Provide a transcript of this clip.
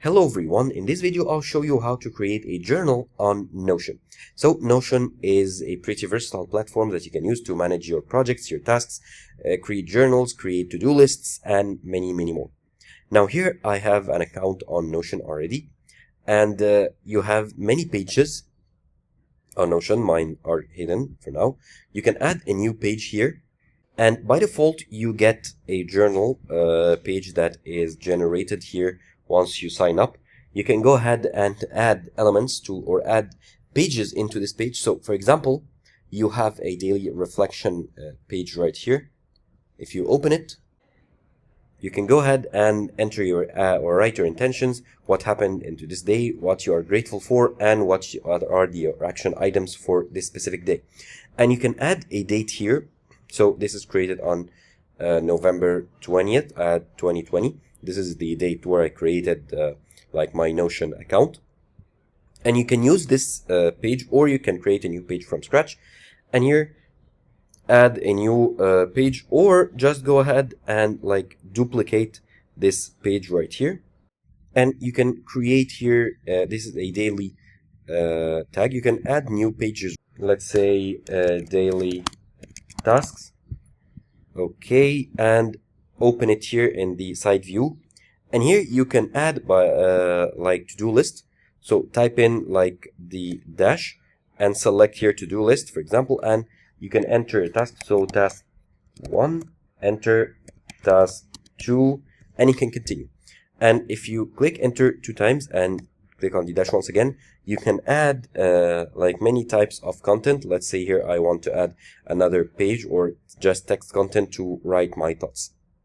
Hello everyone, in this video I'll show you how to create a journal on Notion. So Notion is a pretty versatile platform that you can use to manage your projects, your tasks, create journals, create to-do lists, and many more. Now here I have an account on Notion already, and you have many pages on Notion. Mine are hidden for now. You can add a new page here, and by default you get a journal page that is generated here. Once you sign up, you can go ahead and add elements to or add pages into this page. So for example, you have a daily reflection page right here. If you open it, you can go ahead and enter your or write your intentions, what happened into this day, what you are grateful for, and what are the action items for this specific day. And you can add a date here. So this is created on November 20th, 2020. This is the date where I created like my Notion account. And you can use this page, or you can create a new page from scratch. And here, add a new page, or just go ahead and like duplicate this page right here. And you can create here, this is a daily tag. You can add new pages. Let's say daily tasks. Okay, and open it here in the side view, and here you can add by like to-do list. So type in like the dash and select here to-do list, for example, and you can enter a task. So task 1, enter task 2, and you can continue. And if you click enter 2 times and click on the dash once again, you can add like many types of content. Let's say here I want to add another page or just text content to write my thoughts.